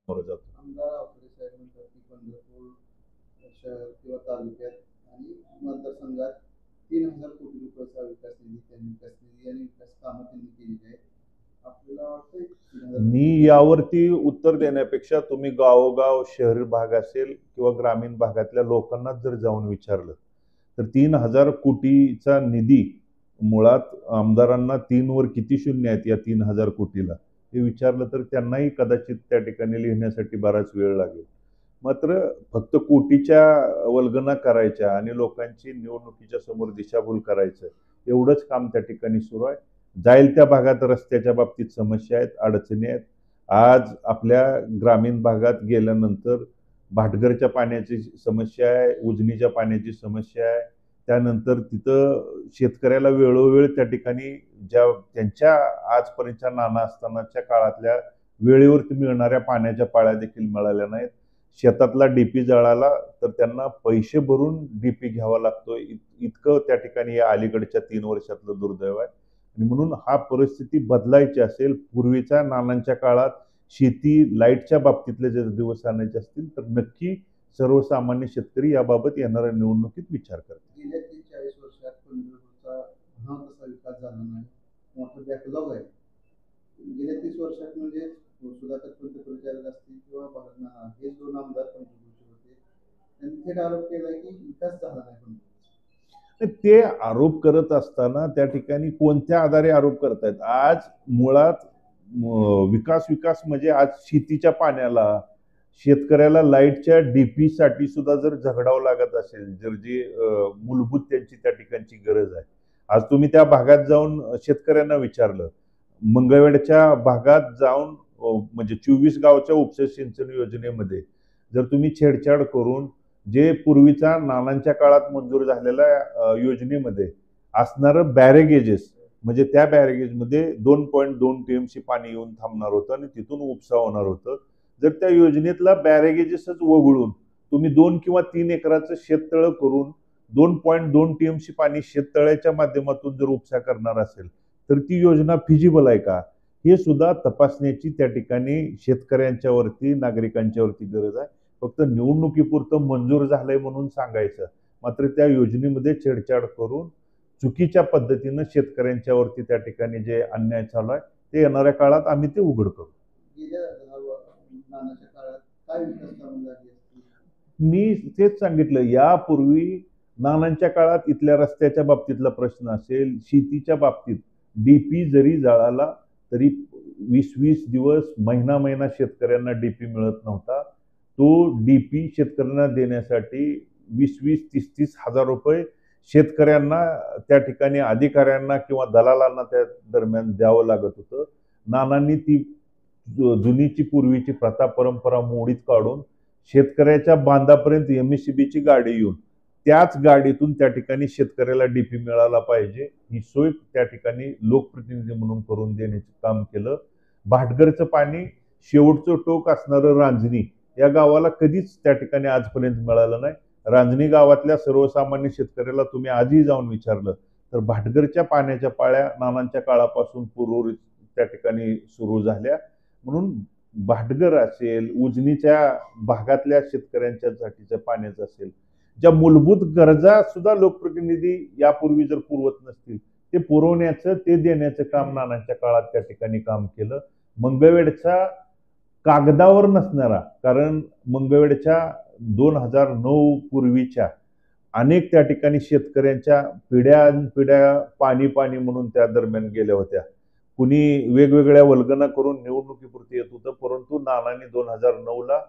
समोर जातो. आमदार आपले साहेब म्हणतात की पंढरपूर शहर किंवा तालुक्यात आणि मतदारसंघात 3,000 कोटी रुपयाचा विकास निधी त्यांनी विकास निधी आणि विकास कामं त्यांनी केलेली आहेत. आपल्याला वाटतंय 3,000 मी कोटी यावरती उत्तर देण्यापेक्षा तुम्ही गावोगाव शहरी भाग असेल किंवा ग्रामीण भागातल्या लोकांनाच जर जाऊन विचारलं तर 3,000 कोटीचा निधी मुळात आमदारांना 3 वर किती शून्य आहेत या 3,000 कोटीला हे विचारलं तर त्यांनाही कदाचित त्या ठिकाणी लिहिण्यासाठी बराच वेळ लागेल. मात्र फक्त कोटीच्या वल्गना करायच्या आणि लोकांची निवडणुकीच्या समोर दिशाभूल करायचं एवढंच काम त्या ठिकाणी सुरू आहे. जाईल त्या भागात रस्त्याच्या बाबतीत समस्या आहेत, अडचणी आहेत. आज आपल्या ग्रामीण भागात गेल्यानंतर भाटघरच्या पाण्याची समस्या आहे, उजनीच्या पाण्याची समस्या आहे. त्यानंतर तिथं शेतकऱ्याला वेळोवेळ त्या ठिकाणी ज्या त्यांच्या आजपर्यंतच्या नाना असतानाच्या काळातल्या वेळेवरती मिळणाऱ्या पाण्याच्या पाळ्या देखील मिळाल्या नाहीत. शेतातला डीपी जळाला तर त्यांना पैसे भरून डीपी घ्यावा लागतो. इतकं त्या ठिकाणी या अलीकडच्या 3 वर्षातलं दुर्दैव आहे. आणि म्हणून हा परिस्थिती बदलायची असेल, पूर्वीच्या नानांच्या काळात शेती लाईटच्या बाबतीतले जर दिवस आणायचे असतील तर नक्की सर्वसामान्य शेतकरी याबाबत येणाऱ्या निवडणुकीत विचार करतील. गेल्या 30-40 वर्षात पंढरपूरचा हा तसा विकास झाला नाही. मोठं बॅकलॉग आहे. गेल्या 30 वर्षात म्हणजे सुधाकर पंतप्रचारक असतील किंवा भारत नाना हे 2 आमदार पंढरपूरचे होते. त्यांनी थेट आरोप केलाय की विकास झाला नाही पंढरपूरचा. ते आरोप करत असताना त्या ठिकाणी कोणत्या आधारे आरोप करतायत? आज मुळात विकास विकास म्हणजे आज शेतीच्या पाण्याला, शेतकऱ्याला लाईटच्या डीपी साठी सुद्धा जर झगडावं लागत असेल, जर जी मूलभूत त्यांची त्या ठिकाणची गरज आहे. आज तुम्ही त्या भागात जाऊन शेतकऱ्यांना विचारलं, मंगळवेढच्या भागात जाऊन म्हणजे 24 गावच्या उपसा सिंचन योजनेमध्ये जर तुम्ही छेडछाड करून जे पूर्वीच्या नानांच्या काळात मंजूर झालेल्या योजनेमध्ये असणारं बॅरेगेजेस म्हणजे त्या बॅरेगेजमध्ये 2.2 टीएमसी पाणी येऊन थांबणार होतं आणि तिथून उपसा होणार होतं. जर त्या योजनेतला बॅरेगेजेसच वगळून तुम्ही 2 किंवा 3 एकराचं शेततळं करून 2.2 टीएमसी पाणी शेततळ्याच्या माध्यमातून जर उपसा करणार असेल तर ती योजना फिजिबल आहे का हे सुद्धा तपासण्याची त्या ठिकाणी शेतकऱ्यांच्या वरती नागरिकांच्या वरती गरज आहे. फक्त निवडणुकीपुरतं मंजूर झालंय म्हणून सांगायचं, मात्र त्या योजनेमध्ये छेडछाड करून चुकीच्या पद्धतीनं शेतकऱ्यांच्या वरती त्या ठिकाणी जे अन्याय चालू आहे ते येणाऱ्या काळात आम्ही ते उघड करू. गेल्या नानाच्या काळात काय विकास कामं झाली असतील? मी तेच सांगितलं, यापूर्वी नानांच्या काळात इथल्या रस्त्याच्या बाबतीतला प्रश्न असेल, शेतीच्या बाबतीत डीपी जरी जळाला तरी 20-20 दिवस महिना महिना शेतकऱ्यांना डीपी मिळत नव्हता. तो डीपी शेतकऱ्यांना देण्यासाठी 20-20, 30-30 हजार रुपये शेतकऱ्यांना त्या ठिकाणी अधिकाऱ्यांना किंवा दलालांना त्या दरम्यान द्यावं लागत होतं. नानांनी ती जुनीची पूर्वीची प्रथा परंपरा मोडीत काढून शेतकऱ्याच्या बांधापर्यंत एमएससीबीची गाडी येऊन त्याच गाडीतून त्या ठिकाणी शेतकऱ्याला डीपी मिळाला पाहिजे ही सोय त्या ठिकाणी लोकप्रतिनिधी म्हणून करून देण्याचं काम केलं. भाटघरचं पाणी शेवटचं टोक असणारं रांजणी या गावाला कधीच त्या ठिकाणी आजपर्यंत मिळालं नाही. रांजणी गावातल्या सर्वसामान्य शेतकऱ्याला तुम्ही आजही जाऊन विचारलं तर भाटघरच्या पाण्याच्या पाळ्या नानांच्या काळापासून पूर्वरित त्या ठिकाणी सुरू झाल्या. म्हणून भाटघर असेल, उजनीच्या भागातल्या शेतकऱ्यांच्यासाठीच्या पाण्याचं असेल, ज्या मूलभूत गरजा सुद्धा लोकप्रतिनिधी यापूर्वी जर पुरवत नसतील ते पुरवण्याचं ते देण्याचं काम नानांच्या काळात त्या ठिकाणी काम केलं. मंगळवेढचा कागदावर नसणारा, कारण मंगळवेढच्या 2009 पूर्वीच्या अनेक त्या ठिकाणी शेतकऱ्यांच्या पिढ्यानपिढ्या पाणी पाणी म्हणून त्या दरम्यान गेल्या होत्या. कुणी वेगवेगळ्या वल्गना करून निवडणुकीपुरती येत होतं, परंतु नानांनी 2009ला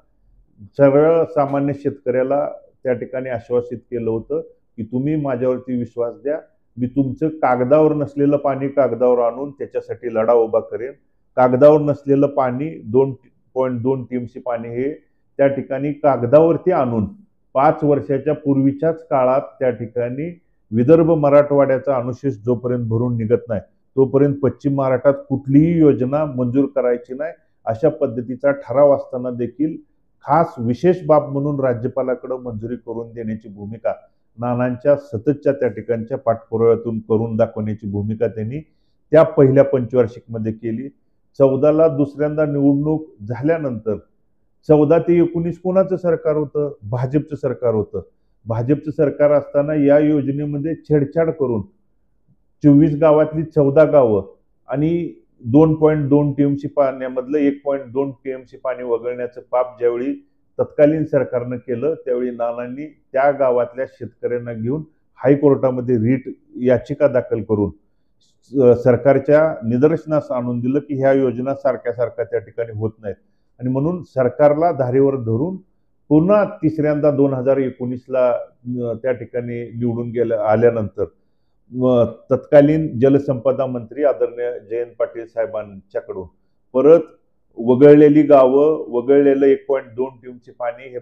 सर्वसामान्य शेतकऱ्याला त्या ठिकाणी आश्वासित केलं होतं की तुम्ही माझ्यावरती विश्वास द्या, मी तुमचं कागदावर नसलेलं पाणी कागदावर आणून त्याच्यासाठी लढा उभा करेन. कागदावर नसलेलं पाणी 2.2 टीएमसी पाणी हे त्या ठिकाणी कागदावरती आणून 5 वर्षाच्या पूर्वीच्याच काळात त्या ठिकाणी विदर्भ मराठवाड्याचा अनुशेष जोपर्यंत भरून निघत नाही तोपर्यंत पश्चिम महाराष्ट्रात कुठलीही योजना मंजूर करायची नाही अशा पद्धतीचा ठराव असताना देखील खास विशेष बाब म्हणून राज्यपालाकडे मंजुरी करून देण्याची भूमिका नानांच्या सततच्या त्या ठिकाणच्या पाठपुराव्यातून करून दाखवण्याची भूमिका त्यांनी त्या पहिल्या पंचवार्षिकमध्ये केली. 14ला दुसऱ्यांदा निवडणूक झाल्यानंतर 14 ते 19 कोणाचं सरकार होतं? भाजपचं सरकार होतं. भाजपचं सरकार असताना या योजनेमध्ये छेडछाड करून 24 गावातली 14 गावं आणि 2.2 टीएमसी पाण्यामधलं 1.2 टीएमसी पाणी वगळण्याचं पाप ज्यावेळी तत्कालीन सरकारनं केलं, त्यावेळी नानांनी त्या गावातल्या शेतकऱ्यांना घेऊन हायकोर्टामध्ये रीट याचिका दाखल करून सरकारच्या निदर्शनास आणून दिलं की ह्या योजना सारख्या त्या ठिकाणी होत नाहीत. आणि म्हणून सरकारला धारेवर धरून पुन्हा तिसऱ्यांदा 2019ला त्या ठिकाणी निवडून आल्यानंतर तत्कालीन जलसंपदा मंत्री आदरणीय जयंत पाटील साहेबांच्याकडून परत वगळलेली गावं, वगळलेलं 1.2 टीएमसी पाणी हे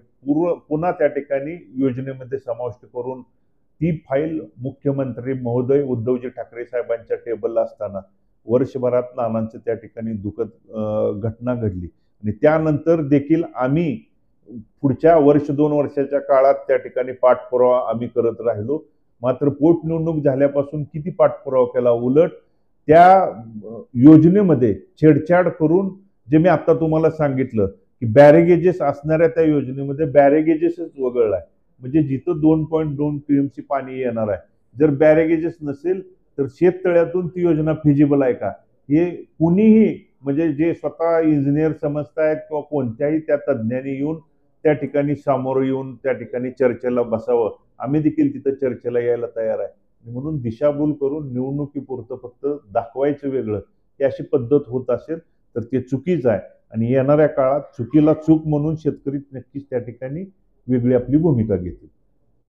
पुन्हा त्या ठिकाणी योजनेमध्ये समाविष्ट करून ती फाईल मुख्यमंत्री महोदय उद्धवजी ठाकरे साहेबांच्या टेबलला असताना वर्षभरात नानांचं त्या ठिकाणी दुःखद घटना घडली. आणि त्यानंतर देखील आम्ही पुढच्या 1-2 वर्षाच्या काळात त्या ठिकाणी पाठपुरावा आम्ही करत राहिलो. मात्र पोटनिवडणूक झाल्यापासून किती पाठपुरावा केला, उलट त्या योजनेमध्ये छेडछाड करून जे मी आता तुम्हाला सांगितलं की बॅरेगेजेस असणाऱ्या त्या योजनेमध्ये बॅरेगेजेसच वगळलाय. म्हणजे जिथं 2.2 टीएमसी पाणी येणार आहे, जर बॅरेगेजेस नसेल तर शेततळ्यातून ती योजना फिजिबल आहे का, हे कुणीही म्हणजे जे स्वतः इंजिनियर समजतायत किंवा कोणत्याही त्या तज्ज्ञांनी येऊन त्या ठिकाणी सामोरं येऊन त्या ठिकाणी चर्चेला बसावं. आम्ही देखील तिथं चर्चेला यायला तयार आहे. म्हणून दिशाभूल करून निवडणुकीपुरतं फक्त दाखवायचं वेगळं ही अशी पद्धत होत असेल तर ते चुकीचं आहे. आणि येणाऱ्या काळात चुकीला चूक म्हणून शेतकरी नक्कीच त्या ठिकाणी वेगळी आपली भूमिका घेतील.